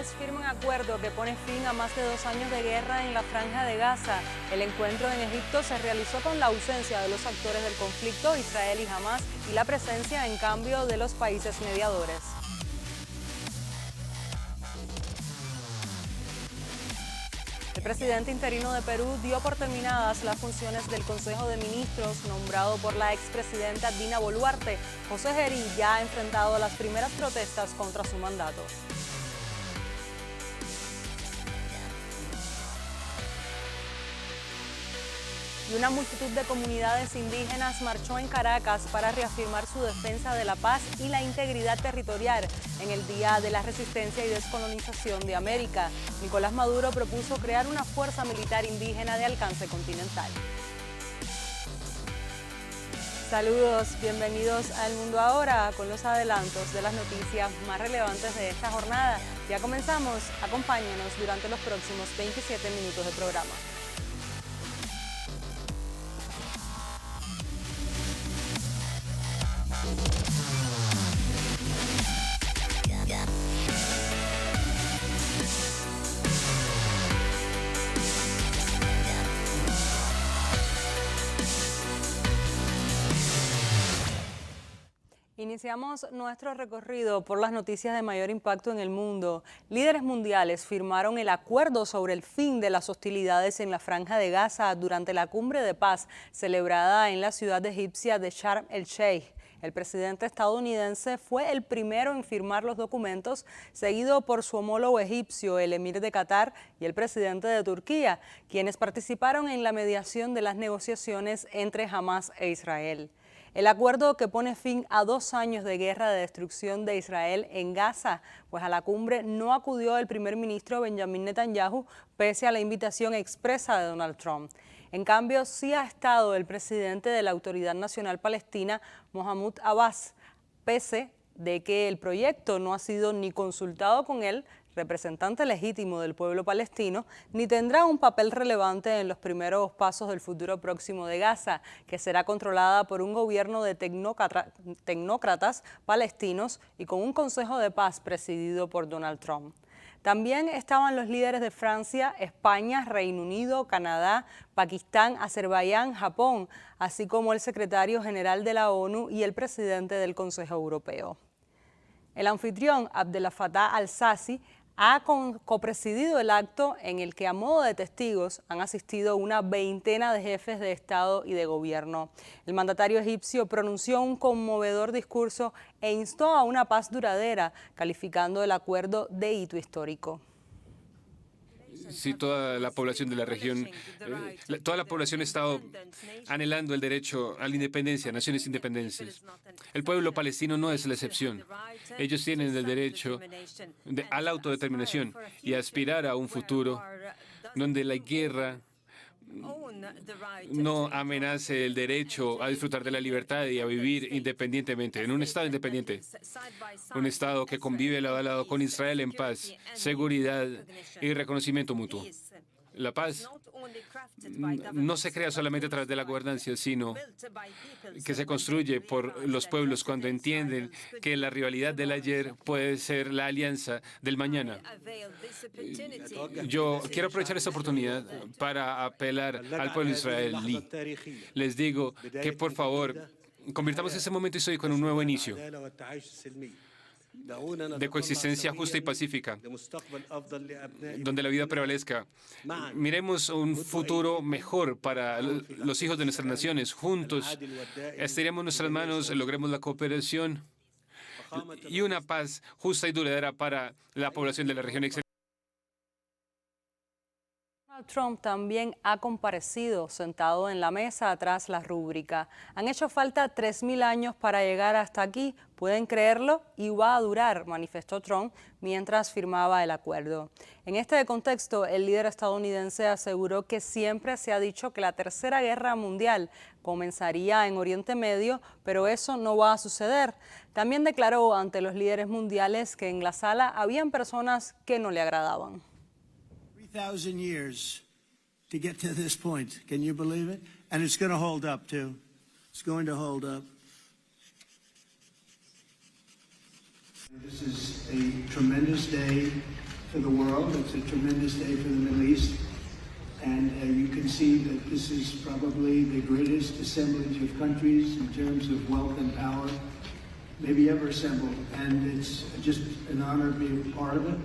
mundiales firman acuerdo que pone fin a más de 2 años de guerra en la Franja de Gaza. El encuentro en Egipto se realizó con la ausencia de los actores del conflicto, Israel y Hamás, y la presencia, en cambio, de los países mediadores. El presidente interino de Perú dio por terminadas las funciones del Consejo de Ministros nombrado por la expresidenta Dina Boluarte. José Gerí ya ha enfrentado las primeras protestas contra su mandato. Y una multitud de comunidades indígenas marchó en Caracas para reafirmar su defensa de la paz y la integridad territorial en el Día de la Resistencia y Descolonización de América. Nicolás Maduro propuso crear una fuerza militar indígena de alcance continental. Saludos, bienvenidos al Mundo Ahora con los adelantos de las noticias más relevantes de esta jornada. Ya comenzamos, acompáñenos durante los próximos 27 minutos de programa. Iniciamos nuestro recorrido por las noticias de mayor impacto en el mundo. Líderes mundiales firmaron el acuerdo sobre el fin de las hostilidades en la Franja de Gaza durante la cumbre de paz celebrada en la ciudad egipcia de Sharm el-Sheikh. El presidente estadounidense fue el primero en firmar los documentos, seguido por su homólogo egipcio, el emir de Qatar, y el presidente de Turquía, quienes participaron en la mediación de las negociaciones entre Hamás e Israel. El acuerdo que pone fin a 2 años de guerra de destrucción de Israel en Gaza, pues a la cumbre no acudió el primer ministro Benjamín Netanyahu, pese a la invitación expresa de Donald Trump. En cambio, sí ha estado el presidente de la Autoridad Nacional Palestina, Mahmoud Abbas, pese de que el proyecto no ha sido ni consultado con él, representante legítimo del pueblo palestino, ni tendrá un papel relevante en los primeros pasos del futuro próximo de Gaza, que será controlada por un gobierno de tecnócratas palestinos y con un Consejo de Paz presidido por Donald Trump. También estaban los líderes de Francia, España, Reino Unido, Canadá, Pakistán, Azerbaiyán, Japón, así como el secretario general de la ONU y el presidente del Consejo Europeo. El anfitrión, Abdel Fattah al-Sisi, ha copresidido el acto en el que a modo de testigos han asistido una veintena de jefes de Estado y de gobierno. El mandatario egipcio pronunció un conmovedor discurso e instó a una paz duradera, calificando el acuerdo de hito histórico. Sí, toda la población de la región, toda la población ha estado anhelando el derecho a la independencia, naciones independientes. El pueblo palestino no es la excepción. Ellos tienen el derecho a la autodeterminación y a aspirar a un futuro donde la guerra no amenace el derecho a disfrutar de la libertad y a vivir independientemente, en un Estado independiente, un Estado que convive lado a lado con Israel en paz, seguridad y reconocimiento mutuo. La paz no se crea solamente a través de la gobernanza, sino que se construye por los pueblos cuando entienden que la rivalidad del ayer puede ser la alianza del mañana. Yo quiero aprovechar esta oportunidad para apelar al pueblo israelí. Les digo que, por favor, convirtamos este momento histórico en un nuevo inicio de coexistencia justa y pacífica, donde la vida prevalezca. Miremos un futuro mejor para los hijos de nuestras naciones. Juntos estiremos nuestras manos, logremos la cooperación y una paz justa y duradera para la población de la región. Donald Trump también ha comparecido sentado en la mesa tras la rúbrica. Han hecho falta 3.000 años para llegar hasta aquí, pueden creerlo, y va a durar, manifestó Trump mientras firmaba el acuerdo. En este contexto, el líder estadounidense aseguró que siempre se ha dicho que la Tercera Guerra Mundial comenzaría en Oriente Medio, pero eso no va a suceder. También declaró ante los líderes mundiales que en la sala habían personas que no le agradaban. 3,000 years to get to this point. Can you believe it? And it's going to hold up, too. It's going to hold up. This is a tremendous day for the world. It's a tremendous day for the Middle East. And you can see that this is probably the greatest assemblage of countries in terms of wealth and power maybe ever assembled. And it's just an honor to be a part of it.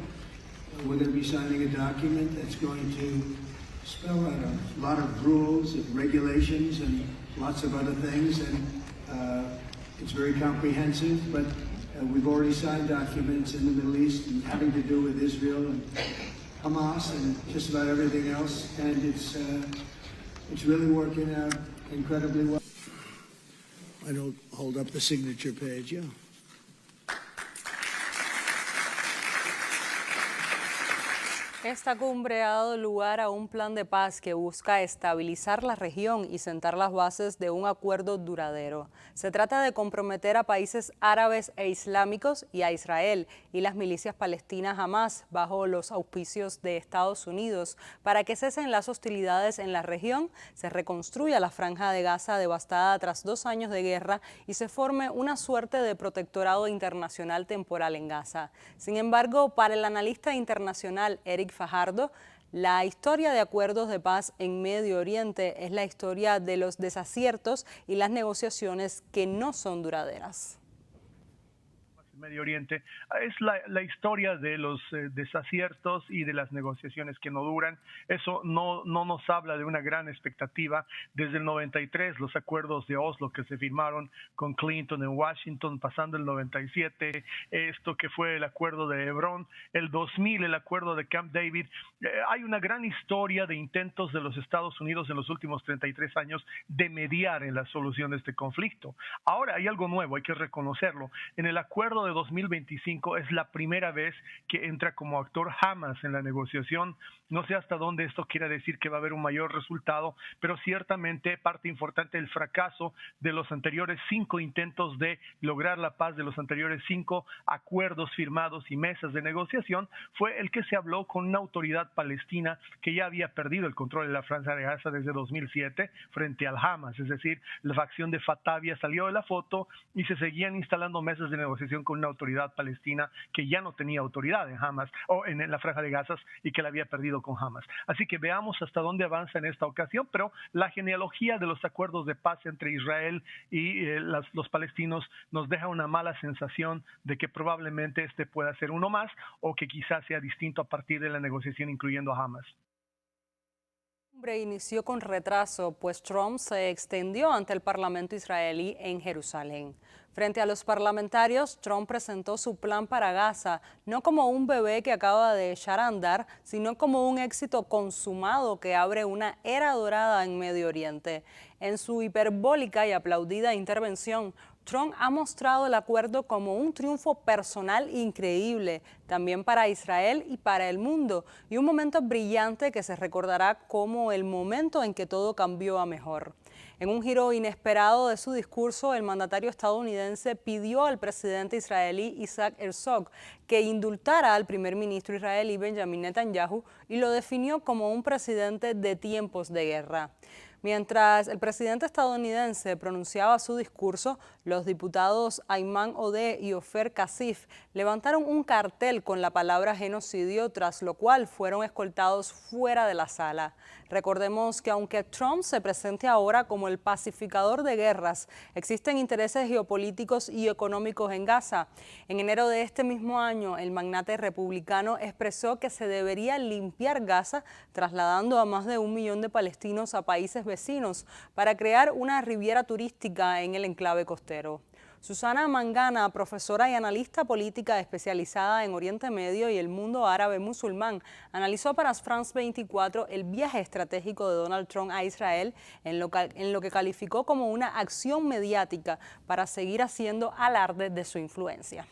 We're going to be signing a document that's going to spell out a lot of rules and regulations and lots of other things. And it's very comprehensive, but we've already signed documents in the Middle East and having to do with Israel and Hamas and just about everything else, and it's really working out incredibly well. I don't hold up the signature page, yeah. Esta cumbre ha dado lugar a un plan de paz que busca estabilizar la región y sentar las bases de un acuerdo duradero. Se trata de comprometer a países árabes e islámicos y a Israel y las milicias palestinas Hamas bajo los auspicios de Estados Unidos para que cesen las hostilidades en la región, se reconstruya la franja de Gaza devastada tras 2 años de guerra y se forme una suerte de protectorado internacional temporal en Gaza. Sin embargo, para el analista internacional Eric Fajardo, la historia de acuerdos de paz en Medio Oriente es la historia de los desaciertos y las negociaciones que no son duraderas. Medio Oriente es la historia de los desaciertos y de las negociaciones que no duran. Eso no nos habla de una gran expectativa. Desde el 93, los acuerdos de Oslo que se firmaron con Clinton en Washington, pasando el 97, esto que fue el acuerdo de Hebrón, el 2000, el acuerdo de Camp David. Hay una gran historia de intentos de los Estados Unidos en los últimos 33 años de mediar en la solución de este conflicto. Ahora hay algo nuevo, hay que reconocerlo. En el acuerdo de 2025 es la primera vez que entra como actor Hamas en la negociación. No sé hasta dónde esto quiera decir que va a haber un mayor resultado, pero ciertamente parte importante del fracaso de los anteriores 5 intentos de lograr la paz, de los anteriores 5 acuerdos firmados y mesas de negociación, fue el que se habló con una autoridad palestina que ya había perdido el control de la franja de Gaza desde 2007 frente al Hamas. Es decir, la facción de Fatah había salido de la foto y se seguían instalando mesas de negociación con una autoridad palestina que ya no tenía autoridad en Hamas o en la franja de Gaza y que la había perdido con Hamas. Así que veamos hasta dónde avanza en esta ocasión, pero la genealogía de los acuerdos de paz entre Israel y los palestinos nos deja una mala sensación de que probablemente este pueda ser uno más o que quizás sea distinto a partir de la negociación incluyendo a Hamas. La cumbre inició con retraso, pues Trump se extendió ante el Parlamento israelí en Jerusalén. Frente a los parlamentarios, Trump presentó su plan para Gaza, no como un bebé que acaba de echar a andar, sino como un éxito consumado que abre una era dorada en Medio Oriente. En su hiperbólica y aplaudida intervención, Trump ha mostrado el acuerdo como un triunfo personal increíble, también para Israel y para el mundo, y un momento brillante que se recordará como el momento en que todo cambió a mejor. En un giro inesperado de su discurso, el mandatario estadounidense pidió al presidente israelí Isaac Herzog que indultara al primer ministro israelí Benjamin Netanyahu y lo definió como un presidente de tiempos de guerra. Mientras el presidente estadounidense pronunciaba su discurso, los diputados Ayman Odeh y Ofer Kasif levantaron un cartel con la palabra genocidio, tras lo cual fueron escoltados fuera de la sala. Recordemos que aunque Trump se presente ahora como el pacificador de guerras, existen intereses geopolíticos y económicos en Gaza. En enero de este mismo año, el magnate republicano expresó que se debería limpiar Gaza, trasladando a más de 1 millón de palestinos a países vecinos para crear una riviera turística en el enclave costero. Susana Mangana, profesora y analista política especializada en Oriente Medio y el mundo árabe musulmán, analizó para France 24 el viaje estratégico de Donald Trump a Israel en lo que calificó como una acción mediática para seguir haciendo alarde de su influencia.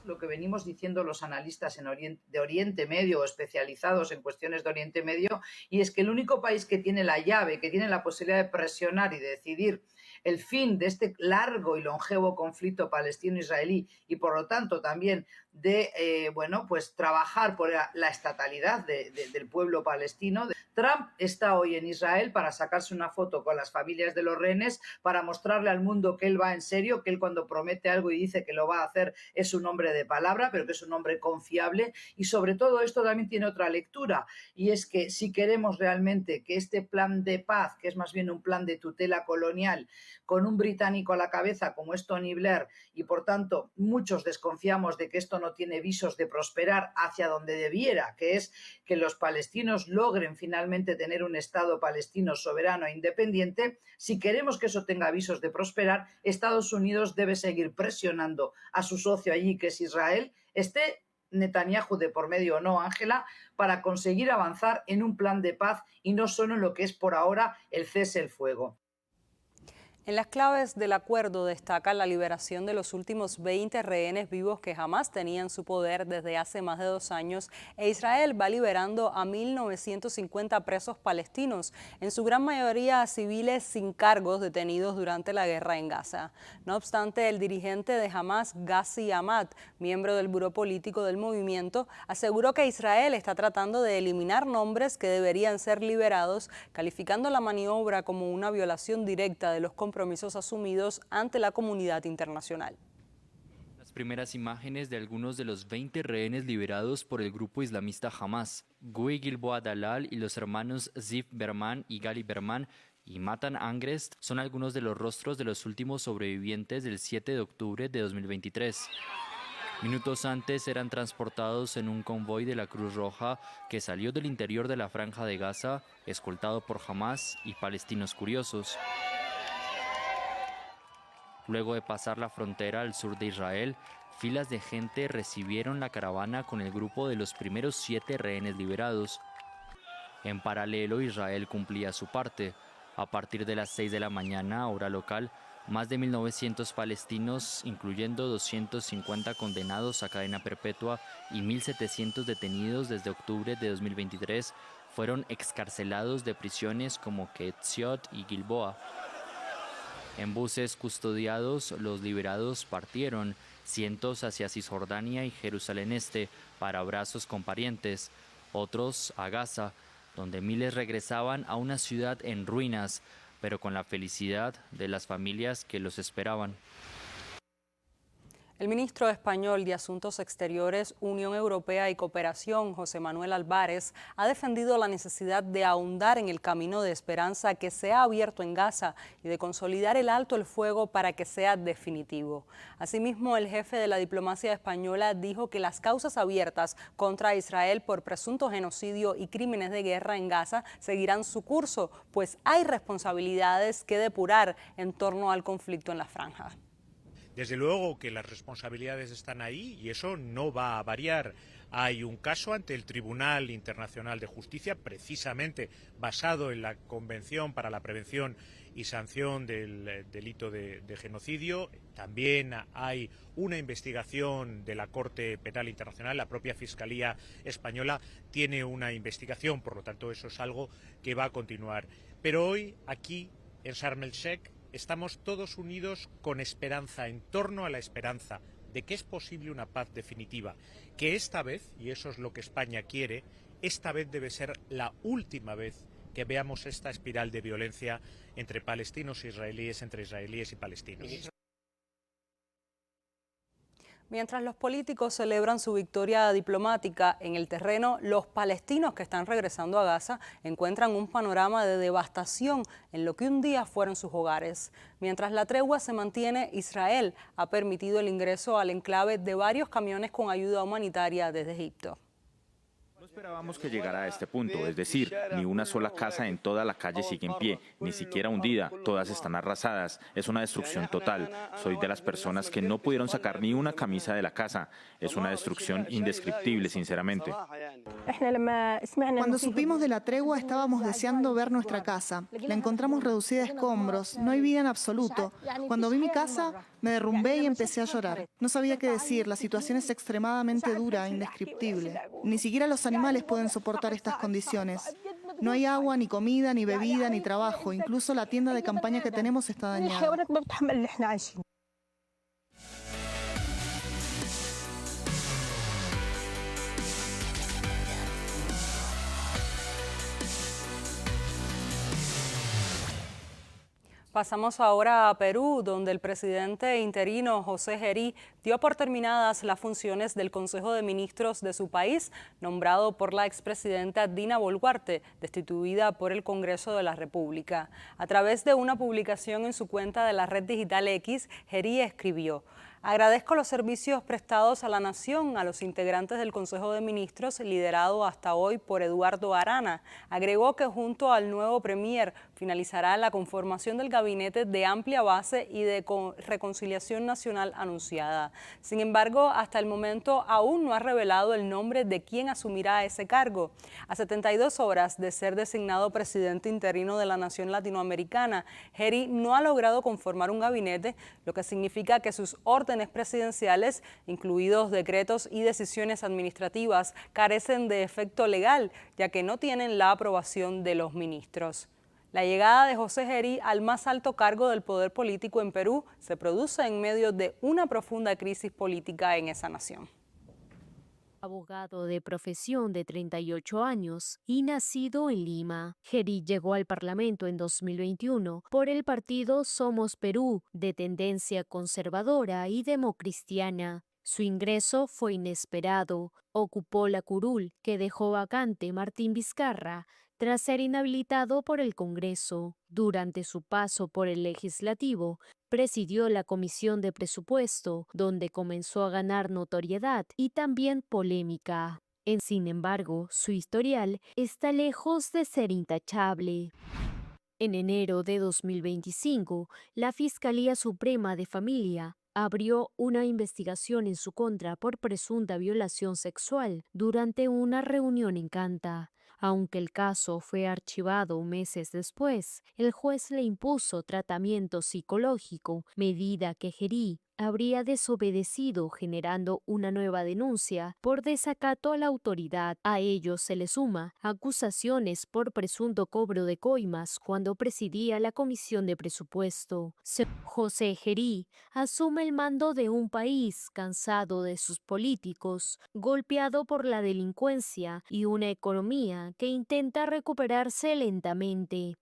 Lo que venimos diciendo los analistas de Oriente Medio o especializados en cuestiones de Oriente Medio, y es que el único país que tiene la llave, que tiene la posibilidad de presionar y de decidir el fin de este largo y longevo conflicto palestino-israelí y por lo tanto también de trabajar por la estatalidad del pueblo palestino. Trump está hoy en Israel para sacarse una foto con las familias de los rehenes, para mostrarle al mundo que él va en serio, que él cuando promete algo y dice que lo va a hacer es un hombre de palabra, pero que es un hombre confiable. Y sobre todo esto también tiene otra lectura, y es que si queremos realmente que este plan de paz, que es más bien un plan de tutela colonial, con un británico a la cabeza como es Tony Blair, y por tanto muchos desconfiamos de que esto no tiene visos de prosperar hacia donde debiera, que es que los palestinos logren finalmente tener un Estado palestino soberano e independiente. Si queremos que eso tenga visos de prosperar, Estados Unidos debe seguir presionando a su socio allí, que es Israel, esté Netanyahu de por medio o no, Ángela, para conseguir avanzar en un plan de paz y no solo en lo que es por ahora el cese el fuego. En las claves del acuerdo destaca la liberación de los últimos 20 rehenes vivos que Hamás tenía en su poder desde hace más de 2 años, e Israel va liberando a 1.950 presos palestinos, en su gran mayoría civiles sin cargos detenidos durante la guerra en Gaza. No obstante, el dirigente de Hamás, Ghazi Hamad, miembro del buró político del movimiento, aseguró que Israel está tratando de eliminar nombres que deberían ser liberados, calificando la maniobra como una violación directa de los compromisos asumidos ante la comunidad internacional. Las primeras imágenes de algunos de los 20 rehenes liberados por el grupo islamista Hamás, Gui Gilboa Dalal y los hermanos Ziv Berman y Gali Berman y Matan Angrest son algunos de los rostros de los últimos sobrevivientes del 7 de octubre de 2023. Minutos antes eran transportados en un convoy de la Cruz Roja que salió del interior de la Franja de Gaza, escoltado por Hamás y palestinos curiosos. Luego de pasar la frontera al sur de Israel, filas de gente recibieron la caravana con el grupo de los primeros 7 rehenes liberados. En paralelo, Israel cumplía su parte. A partir de las 6 de la mañana, hora local, más de 1.900 palestinos, incluyendo 250 condenados a cadena perpetua y 1.700 detenidos desde octubre de 2023, fueron excarcelados de prisiones como Ketziot y Gilboa. En buses custodiados, los liberados partieron, cientos hacia Cisjordania y Jerusalén Este, para abrazos con parientes, otros a Gaza, donde miles regresaban a una ciudad en ruinas, pero con la felicidad de las familias que los esperaban. El ministro español de Asuntos Exteriores, Unión Europea y Cooperación, José Manuel Álvarez, ha defendido la necesidad de ahondar en el camino de esperanza que se ha abierto en Gaza y de consolidar el alto el fuego para que sea definitivo. Asimismo, el jefe de la diplomacia española dijo que las causas abiertas contra Israel por presunto genocidio y crímenes de guerra en Gaza seguirán su curso, pues hay responsabilidades que depurar en torno al conflicto en la franja. Desde luego que las responsabilidades están ahí y eso no va a variar. Hay un caso ante el Tribunal Internacional de Justicia, precisamente basado en la Convención para la Prevención y Sanción del Delito de genocidio. También hay una investigación de la Corte Penal Internacional, la propia Fiscalía Española tiene una investigación, por lo tanto eso es algo que va a continuar. Pero hoy, aquí, en Sharm el-Sheikh, estamos todos unidos con esperanza, en torno a la esperanza de que es posible una paz definitiva, que esta vez, y eso es lo que España quiere, esta vez debe ser la última vez que veamos esta espiral de violencia entre palestinos e israelíes, entre israelíes y palestinos. Mientras los políticos celebran su victoria diplomática en el terreno, los palestinos que están regresando a Gaza encuentran un panorama de devastación en lo que un día fueron sus hogares. Mientras la tregua se mantiene, Israel ha permitido el ingreso al enclave de varios camiones con ayuda humanitaria desde Egipto. No esperábamos que llegara a este punto, es decir, ni una sola casa en toda la calle sigue en pie, ni siquiera hundida, todas están arrasadas, es una destrucción total. Soy de las personas que no pudieron sacar ni una camisa de la casa, es una destrucción indescriptible, sinceramente. Cuando supimos de la tregua estábamos deseando ver nuestra casa, la encontramos reducida a escombros, no hay vida en absoluto. Cuando vi mi casa, me derrumbé y empecé a llorar. No sabía qué decir, la situación es extremadamente dura, indescriptible. Ni siquiera los animales pueden soportar estas condiciones. No hay agua, ni comida, ni bebida, ni trabajo. Incluso la tienda de campaña que tenemos está dañada. Pasamos ahora a Perú, donde el presidente interino José Gerí dio por terminadas las funciones del Consejo de Ministros de su país, nombrado por la expresidenta Dina Boluarte, destituida por el Congreso de la República. A través de una publicación en su cuenta de la red digital X, Gerí escribió: agradezco los servicios prestados a la nación, a los integrantes del Consejo de Ministros, liderado hasta hoy por Eduardo Arana. Agregó que junto al nuevo premier finalizará la conformación del gabinete de amplia base y de reconciliación nacional anunciada. Sin embargo, hasta el momento aún no ha revelado el nombre de quien asumirá ese cargo. A 72 horas de ser designado presidente interino de la nación latinoamericana, Gerí no ha logrado conformar un gabinete, lo que significa que sus órdenes presidenciales, incluidos decretos y decisiones administrativas, carecen de efecto legal, ya que no tienen la aprobación de los ministros. La llegada de José Gerí al más alto cargo del poder político en Perú se produce en medio de una profunda crisis política en esa nación. Abogado de profesión de 38 años y nacido en Lima, Gerí llegó al Parlamento en 2021 por el partido Somos Perú, de tendencia conservadora y democristiana. Su ingreso fue inesperado. Ocupó la curul que dejó vacante Martín Vizcarra tras ser inhabilitado por el Congreso. Durante su paso por el Legislativo, presidió la Comisión de Presupuesto, donde comenzó a ganar notoriedad y también polémica. Sin embargo, su historial está lejos de ser intachable. En enero de 2025, la Fiscalía Suprema de Familia abrió una investigación en su contra por presunta violación sexual durante una reunión en Canta. Aunque el caso fue archivado meses después, el juez le impuso tratamiento psicológico, medida que Gerí habría desobedecido, generando una nueva denuncia por desacato a la autoridad. A ello se le suma acusaciones por presunto cobro de coimas cuando presidía la Comisión de Presupuesto. José Gerí asume el mando de un país cansado de sus políticos, golpeado por la delincuencia y una economía que intenta recuperarse lentamente.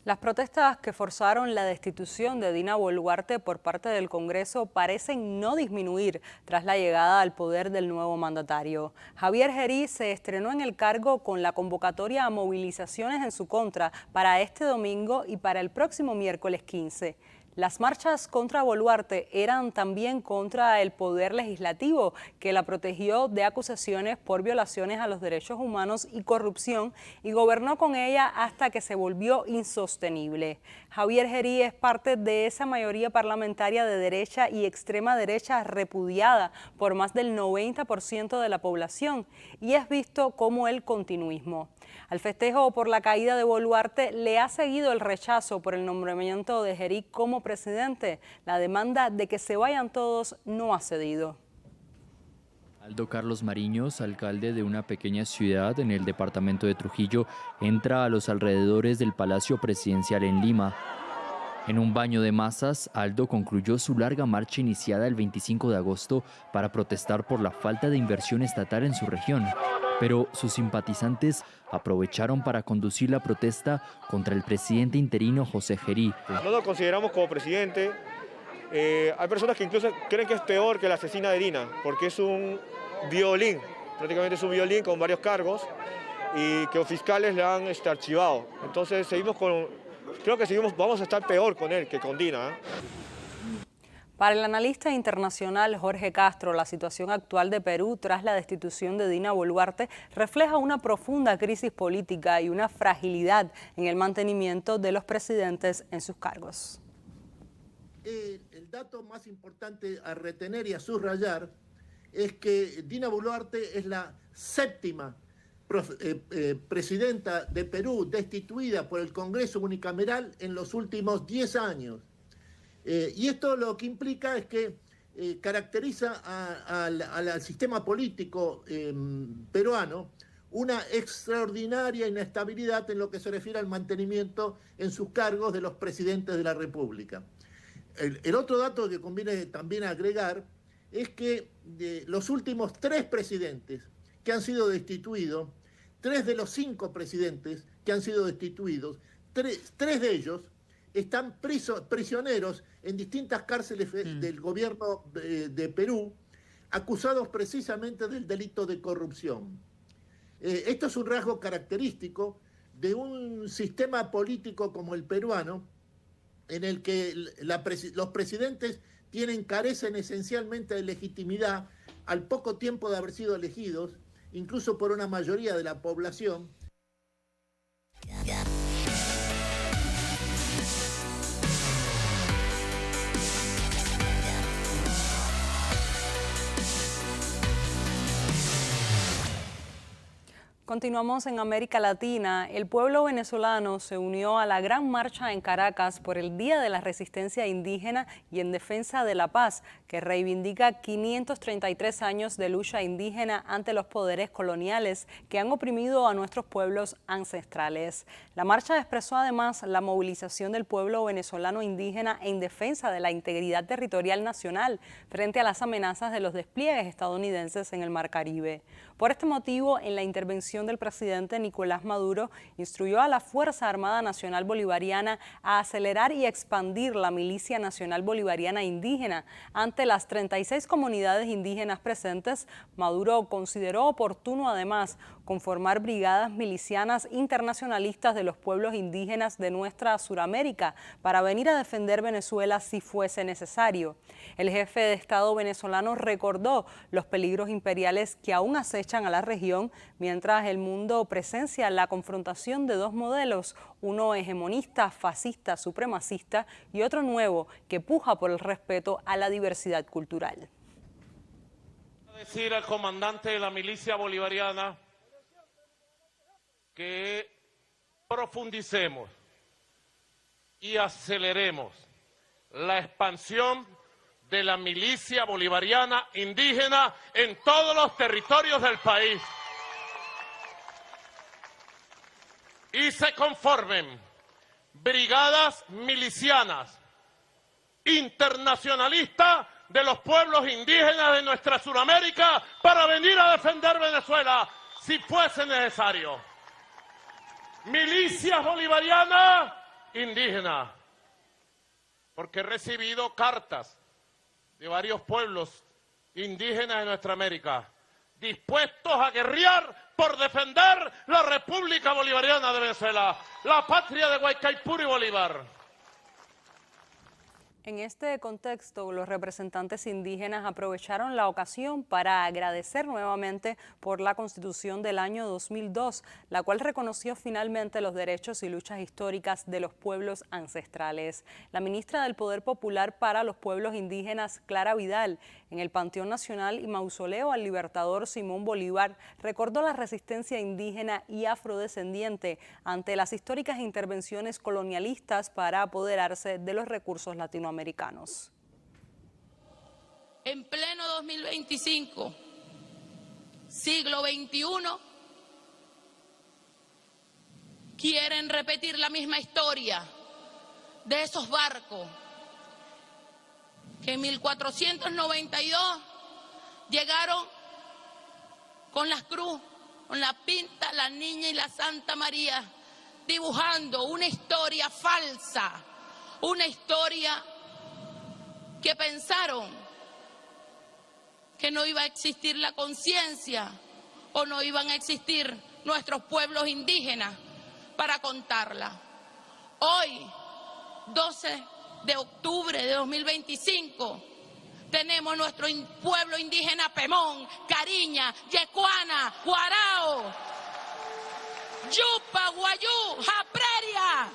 Las protestas que forzaron la destitución de Dina Boluarte por parte del Congreso parecen no disminuir tras la llegada al poder del nuevo mandatario. Javier Gerí se estrenó en el cargo con la convocatoria a movilizaciones en su contra para este domingo y para el próximo miércoles 15. Las marchas contra Boluarte eran también contra el Poder Legislativo, que la protegió de acusaciones por violaciones a los derechos humanos y corrupción, y gobernó con ella hasta que se volvió insostenible. Javier Gerí es parte de esa mayoría parlamentaria de derecha y extrema derecha repudiada por más del 90% de la población, y es visto como el continuismo. Al festejo por la caída de Boluarte le ha seguido el rechazo por el nombramiento de Gerí como presidente. La demanda de que se vayan todos no ha cedido. Aldo Carlos Mariños, alcalde de una pequeña ciudad en el departamento de Trujillo, entra a los alrededores del Palacio Presidencial en Lima. En un baño de masas, Aldo concluyó su larga marcha iniciada el 25 de agosto para protestar por la falta de inversión estatal en su región. Pero sus simpatizantes aprovecharon para conducir la protesta contra el presidente interino José Gerí. No lo consideramos como presidente. Hay personas que incluso creen que es peor que la asesina de Dina, porque es un violín, prácticamente es un violín con varios cargos y que los fiscales le han archivado. Entonces creo que vamos a estar peor con él que con Dina. Para el analista internacional Jorge Castro, la situación actual de Perú tras la destitución de Dina Boluarte refleja una profunda crisis política y una fragilidad en el mantenimiento de los presidentes en sus cargos. El dato más importante a retener y a subrayar es que Dina Boluarte es la séptima presidenta de Perú destituida por el Congreso unicameral en los últimos 10 años. Y esto lo que implica es que caracteriza al sistema político peruano una extraordinaria inestabilidad en lo que se refiere al mantenimiento en sus cargos de los presidentes de la República. El otro dato que conviene también agregar es que de los últimos 3 presidentes que han sido destituidos, 3 de los 5 presidentes que han sido destituidos, tres de ellos están prisioneros en distintas cárceles del gobierno de Perú, acusados precisamente del delito de corrupción. Esto es un rasgo característico de un sistema político como el peruano, en el que los presidentes carecen esencialmente de legitimidad al poco tiempo de haber sido elegidos, incluso por una mayoría de la población. Continuamos en América Latina. El pueblo venezolano se unió a la gran marcha en Caracas por el Día de la Resistencia Indígena y en Defensa de la Paz, que reivindica 533 años de lucha indígena ante los poderes coloniales que han oprimido a nuestros pueblos ancestrales. La marcha expresó además la movilización del pueblo venezolano indígena en defensa de la integridad territorial nacional frente a las amenazas de los despliegues estadounidenses en el Mar Caribe. Por este motivo, en la intervención del presidente Nicolás Maduro, instruyó a la Fuerza Armada Nacional Bolivariana a acelerar y expandir la Milicia Nacional Bolivariana Indígena. Ante las 36 comunidades indígenas presentes, Maduro consideró oportuno además conformar brigadas milicianas internacionalistas de los pueblos indígenas de nuestra Suramérica para venir a defender Venezuela si fuese necesario. El jefe de Estado venezolano recordó los peligros imperiales que aún acechan a la región, mientras el mundo presencia la confrontación de dos modelos, uno hegemonista, fascista, supremacista y otro nuevo que puja por el respeto a la diversidad cultural. Decir al comandante de la milicia bolivariana que profundicemos y aceleremos la expansión de la milicia bolivariana indígena en todos los territorios del país y se conformen brigadas milicianas internacionalistas de los pueblos indígenas de nuestra Suramérica para venir a defender Venezuela si fuese necesario. Milicias bolivarianas indígenas, porque he recibido cartas de varios pueblos indígenas de nuestra América dispuestos a guerrear por defender la República Bolivariana de Venezuela, la patria de Guaycaipuro y Bolívar. En este contexto, los representantes indígenas aprovecharon la ocasión para agradecer nuevamente por la Constitución del año 2002, la cual reconoció finalmente los derechos y luchas históricas de los pueblos ancestrales. La ministra del Poder Popular para los Pueblos Indígenas, Clara Vidal, en el Panteón Nacional y Mausoleo al Libertador Simón Bolívar, recordó la resistencia indígena y afrodescendiente ante las históricas intervenciones colonialistas para apoderarse de los recursos latinoamericanos. En pleno 2025, siglo XXI, quieren repetir la misma historia de esos barcos que en 1492 llegaron con las cruz, con la pinta, la niña y la Santa María, dibujando una historia falsa, una historia que pensaron que no iba a existir la conciencia o no iban a existir nuestros pueblos indígenas para contarla. Hoy, 12 de octubre de 2025, tenemos nuestro pueblo indígena Pemón, Cariña, Yecuana, Guarao, Yupa, Guayú, Japreria,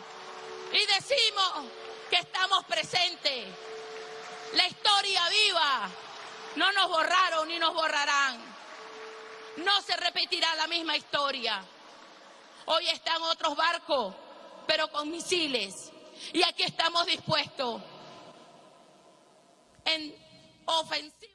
y decimos que estamos presentes. La historia viva, no nos borraron ni nos borrarán. No se repetirá la misma historia. Hoy están otros barcos, pero con misiles. Y aquí estamos dispuestos en ofensiva.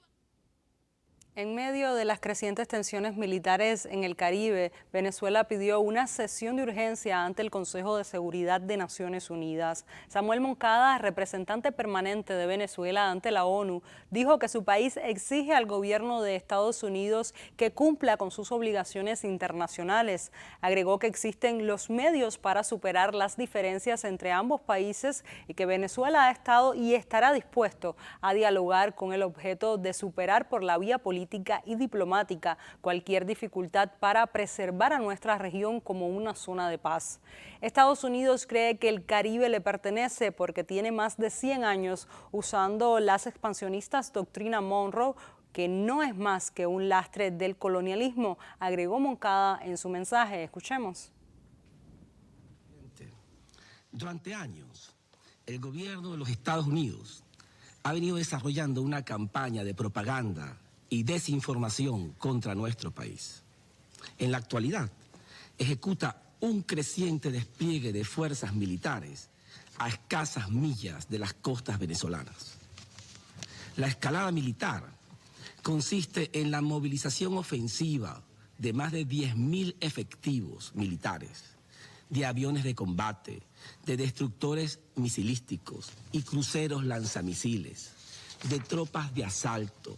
En medio de las crecientes tensiones militares en el Caribe, Venezuela pidió una sesión de urgencia ante el Consejo de Seguridad de Naciones Unidas. Samuel Moncada, representante permanente de Venezuela ante la ONU, dijo que su país exige al gobierno de Estados Unidos que cumpla con sus obligaciones internacionales. Agregó que existen los medios para superar las diferencias entre ambos países y que Venezuela ha estado y estará dispuesto a dialogar con el objeto de superar por la vía política y diplomática cualquier dificultad para preservar a nuestra región como una zona de paz. Estados Unidos cree que el Caribe le pertenece porque tiene más de 100 años usando las expansionistas doctrina Monroe, que no es más que un lastre del colonialismo, agregó Moncada en su mensaje. Escuchemos. Durante años, el gobierno de los Estados Unidos ha venido desarrollando una campaña de propaganda y desinformación contra nuestro país. En la actualidad, ejecuta un creciente despliegue de fuerzas militares a escasas millas de las costas venezolanas. La escalada militar consiste en la movilización ofensiva de más de 10.000 efectivos militares, de aviones de combate, de destructores misilísticos y cruceros lanzamisiles, de tropas de asalto,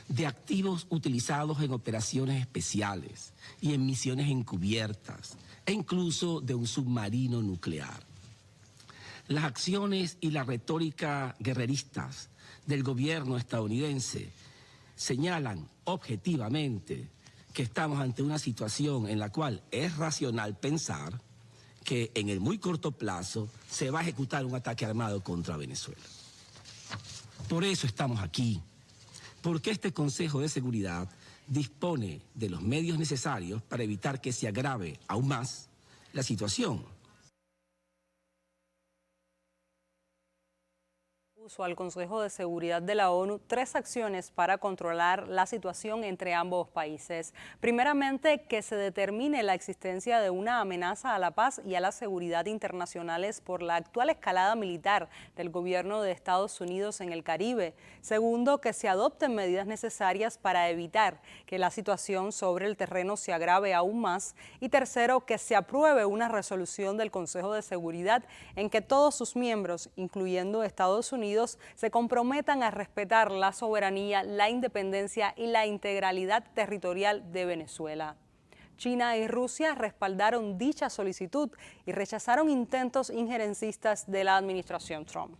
de activos utilizados en operaciones especiales y en misiones encubiertas, e incluso de un submarino nuclear. Las acciones y la retórica guerreristas del gobierno estadounidense señalan objetivamente que estamos ante una situación en la cual es racional pensar que en el muy corto plazo se va a ejecutar un ataque armado contra Venezuela. Por eso estamos aquí, porque este Consejo de Seguridad dispone de los medios necesarios para evitar que se agrave aún más la situación. Al Consejo de Seguridad de la ONU 3 acciones para controlar la situación entre ambos países. Primeramente, que se determine la existencia de una amenaza a la paz y a la seguridad internacionales por la actual escalada militar del gobierno de Estados Unidos en el Caribe. Segundo, que se adopten medidas necesarias para evitar que la situación sobre el terreno se agrave aún más. Y tercero, que se apruebe una resolución del Consejo de Seguridad en que todos sus miembros, incluyendo Estados Unidos, se comprometan a respetar la soberanía, la independencia y la integralidad territorial de Venezuela. China y Rusia respaldaron dicha solicitud y rechazaron intentos injerencistas de la administración Trump.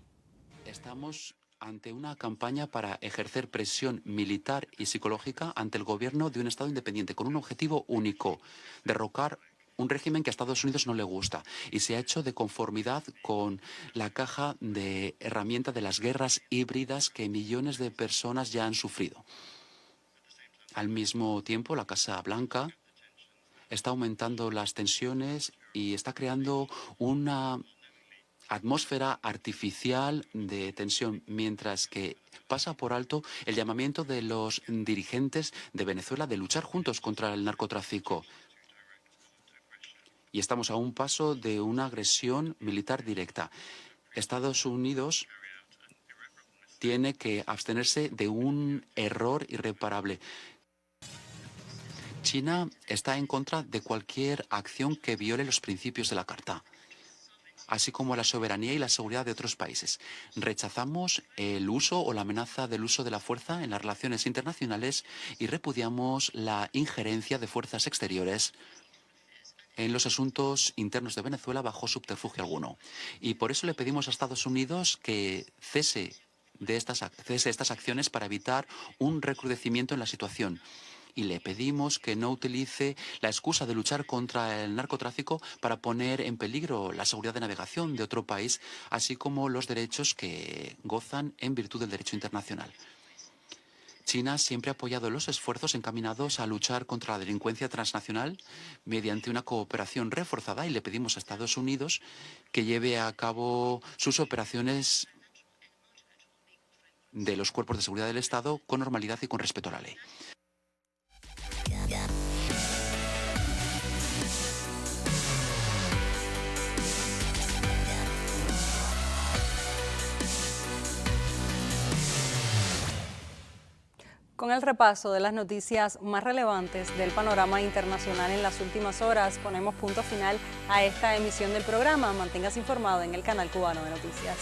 Estamos ante una campaña para ejercer presión militar y psicológica ante el gobierno de un Estado independiente con un objetivo único: derrocar un régimen que a Estados Unidos no le gusta, y se ha hecho de conformidad con la caja de herramientas de las guerras híbridas que millones de personas ya han sufrido. Al mismo tiempo, la Casa Blanca está aumentando las tensiones y está creando una atmósfera artificial de tensión, mientras que pasa por alto el llamamiento de los dirigentes de Venezuela de luchar juntos contra el narcotráfico. Y estamos a un paso de una agresión militar directa. Estados Unidos tiene que abstenerse de un error irreparable. China está en contra de cualquier acción que viole los principios de la Carta, así como la soberanía y la seguridad de otros países. Rechazamos el uso o la amenaza del uso de la fuerza en las relaciones internacionales y repudiamos la injerencia de fuerzas exteriores en los asuntos internos de Venezuela bajo subterfugio alguno. Y por eso le pedimos a Estados Unidos que cese estas acciones para evitar un recrudecimiento en la situación. Y le pedimos que no utilice la excusa de luchar contra el narcotráfico para poner en peligro la seguridad de navegación de otro país, así como los derechos que gozan en virtud del derecho internacional. China siempre ha apoyado los esfuerzos encaminados a luchar contra la delincuencia transnacional mediante una cooperación reforzada, y le pedimos a Estados Unidos que lleve a cabo sus operaciones de los cuerpos de seguridad del Estado con normalidad y con respeto a la ley. Con el repaso de las noticias más relevantes del panorama internacional en las últimas horas, ponemos punto final a esta emisión del programa. Manténgase informado en el canal cubano de noticias.